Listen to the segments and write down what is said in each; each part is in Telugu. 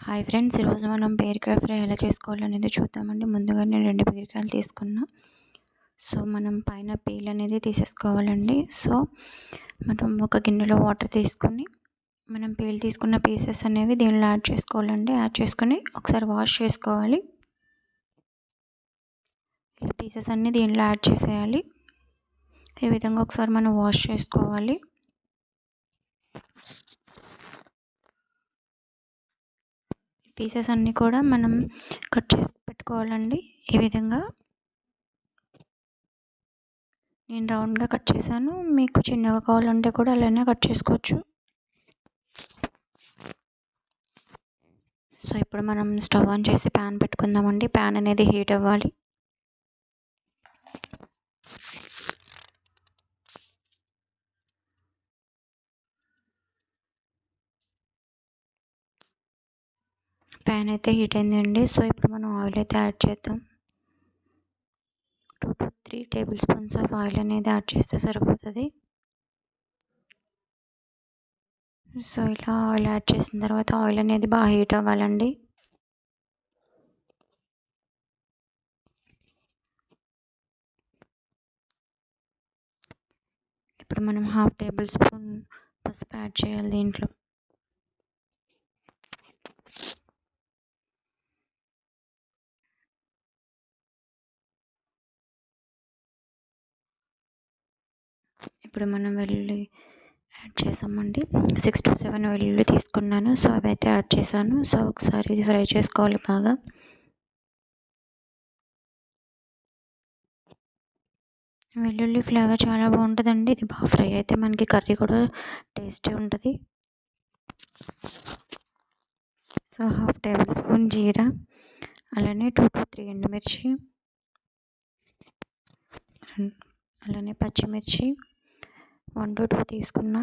హాయ్ ఫ్రెండ్స్, ఈరోజు మనం బీరకాయ ఫ్రై ఎలా చేసుకోవాలనేది చూద్దామండి. ముందుగా నేను 2 బీరకాయలు తీసుకున్నా. సో మనం పైన పీల్ అనేది తీసేసుకోవాలండి. సో మనం ఒక గిన్నెలో వాటర్ తీసుకొని మనం పీల్ తీసుకున్న పీసెస్ అనేవి దీనిలో యాడ్ చేసుకోవాలండి. యాడ్ చేసుకొని ఒకసారి వాష్ చేసుకోవాలి. ఇలా పీసెస్ అన్నీ దీనిలో యాడ్ చేసేయాలి. ఈ విధంగా ఒకసారి మనం వాష్ చేసుకోవాలి. పీసెస్ అన్నీ కూడా మనం కట్ చేసి పెట్టుకోవాలండి. ఈ విధంగా నేను రౌండ్గా కట్ చేశాను. మీకు చిన్నగా కావాలంటే కూడా అలానే కట్ చేసుకోవచ్చు. సో ఇప్పుడు మనం స్టవ్ ఆన్ చేసి ప్యాన్ పెట్టుకుందామండి. ప్యాన్ అనేది హీట్ అవ్వాలి. ప్యాన్ అయితే హీట్ అయిందండి. సో ఇప్పుడు మనం ఆయిల్ అయితే యాడ్ చేద్దాం. 2 to 3 table spoons of oil అనేది యాడ్ చేస్తే సరిపోతుంది. సో ఇలా ఆయిల్ యాడ్ చేసిన తర్వాత ఆయిల్ అనేది బాగా హీట్ అవ్వాలండి. ఇప్పుడు మనం 1/2 టేబుల్ స్పూన్ పసుపు యాడ్ చేయాలి దీంట్లో. ఇప్పుడు మనం వెల్లుల్లి యాడ్ చేసామండి. 6 to 7 వెల్లుల్లి తీసుకున్నాను. సో అవి అయితే యాడ్ చేశాను. సో ఒకసారి ఇది ఫ్రై చేసుకోవాలి బాగా. వెల్లుల్లి ఫ్లేవర్ చాలా బాగుంటుందండి. ఇది బాగా ఫ్రై అయితే మనకి కర్రీ కూడా టేస్టీ ఉంటుంది. సో 1/2 టేబుల్ స్పూన్ జీరా, అలానే 2 to 3 ఎండుమిర్చి, అలానే పచ్చిమిర్చి 1 to 2 తీసుకున్నా.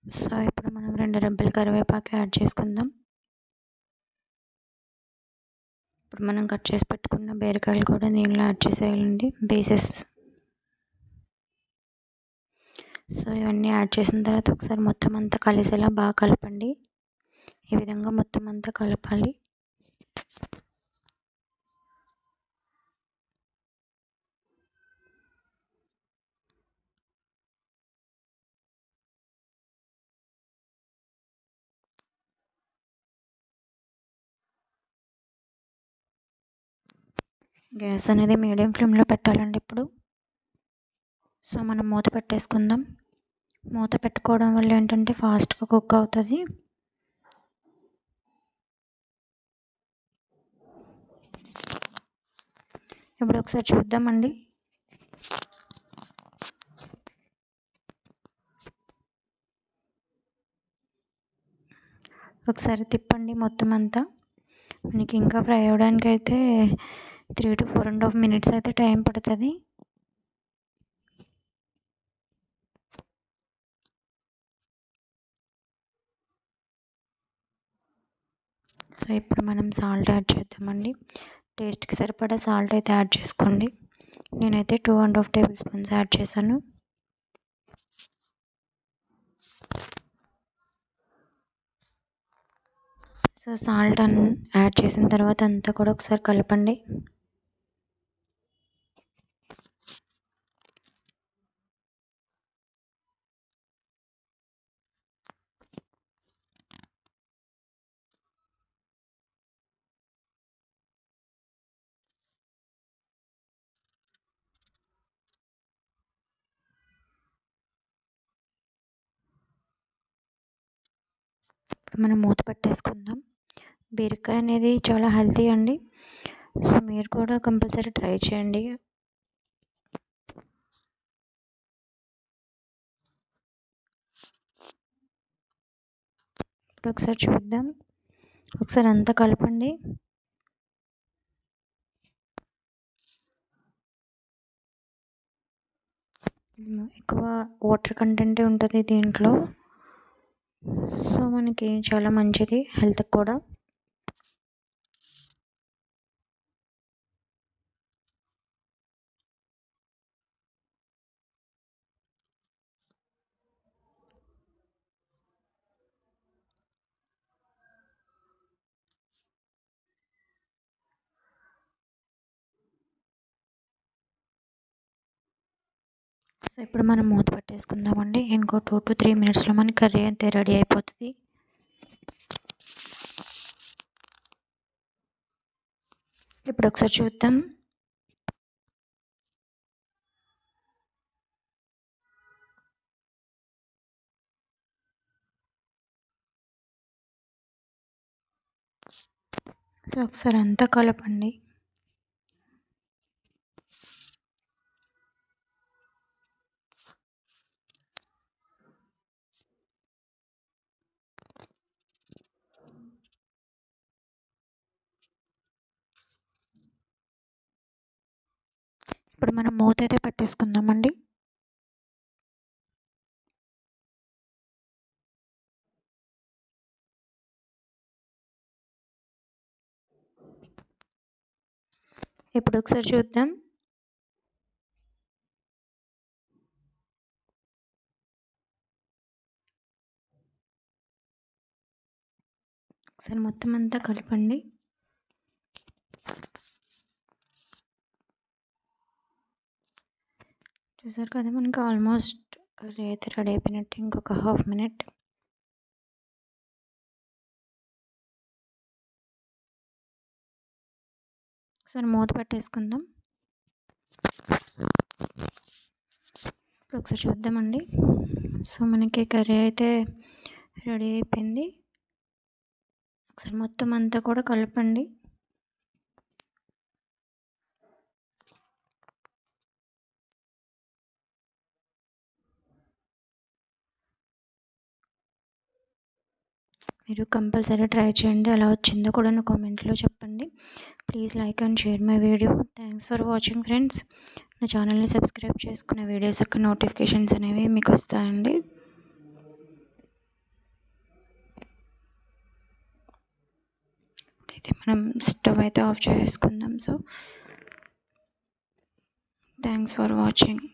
సో ఇప్పుడు మనం 2 రెబ్బల కరివేపాకు యాడ్ చేసుకుందాం. ఇప్పుడు మనం కట్ చేసి పెట్టుకున్న బీరకాయలు కూడా దీనిలో యాడ్ చేసేయాలండి, పీసెస్. సో ఇవన్నీ యాడ్ చేసిన తర్వాత ఒకసారి మొత్తం అంతా కలిసేలా బాగా కలపండి. ఈ విధంగా మొత్తం అంతా కలపాలి. గ్యాస్ అనేది మీడియం ఫ్లేమ్లో పెట్టాలండి ఇప్పుడు. సో మనం మూత పెట్టేసుకుందాం. మూత పెట్టుకోవడం వల్ల ఏంటంటే ఫాస్ట్గా కుక్ అవుతుంది. ఇప్పుడు ఒకసారి చూద్దామండి. ఒకసారి తిప్పండి మొత్తం అంతా. మనకి ఇంకా ఫ్రై అవ్వడానికి అయితే 3 to 4.5 minutes అయితే టైం పడుతుంది. సో ఇప్పుడు మనం సాల్ట్ యాడ్ చేద్దామండి. టేస్ట్కి సరిపడా సాల్ట్ అయితే యాడ్ చేసుకోండి. నేనైతే 2.5 టేబుల్ స్పూన్స్ యాడ్ చేశాను. సో సాల్ట్ యాడ్ చేసిన తర్వాత అంతా కూడా ఒకసారి కలపండి. ఇప్పుడు మనం మూత పెట్టేసుకుందాం. బీరకాయ అనేది చాలా హెల్తీ అండి. సో మీరు కూడా కంపల్సరీ ట్రై చేయండి. ఇప్పుడు ఒకసారి చూద్దాం. ఒకసారి అంతా కలపండి. ఎక్కువ వాటర్ కంటెంటే ఉంటుంది దీంట్లో. సో మనకి చాలా మంచిది హెల్త్కి కూడా. ఇప్పుడు మనం మూత పెట్టేసుకుందామండి. ఇంకో 2 to 3 మినిట్స్లో మన కర్రీ అయితే రెడీ అయిపోతుంది. ఇప్పుడు ఒకసారి చూద్దాం. సో ఒకసారి అంతా కలపండి. ఇప్పుడు మనం మూత అయితే పెట్టేసుకుందామండి. ఇప్పుడు ఒకసారి చూద్దాం. ఒకసారి మొత్తం అంతా కలపండి. చూసారు కదా, మనకి ఆల్మోస్ట్ కర్రీ అయితే రెడీ అయిపోయినట్టు. ఇంకొక 1/2 మినిట్. ఒకసారి మూత పెట్టేసుకుందాం. ఇప్పుడు ఒకసారి చూద్దామండి. సో మనకి కర్రీ అయితే రెడీ అయిపోయింది. ఒకసారి మొత్తం అంతా కూడా కలపండి. మీరు కంపల్సరీ ట్రై చేయండి. ఎలా వచ్చిందో కూడా నా కామెంట్లో చెప్పండి. Please like and share my video. Thanks for watching friends. నా ఛానల్ని సబ్స్క్రైబ్ చేసుకున్న వీడియోస్ యొక్క నోటిఫికేషన్స్ అనేవి మీకు వస్తాయండి. ఇప్పుడైతే మనం స్టవ్ అయితే ఆఫ్ చేసుకుందాం. So thanks for watching.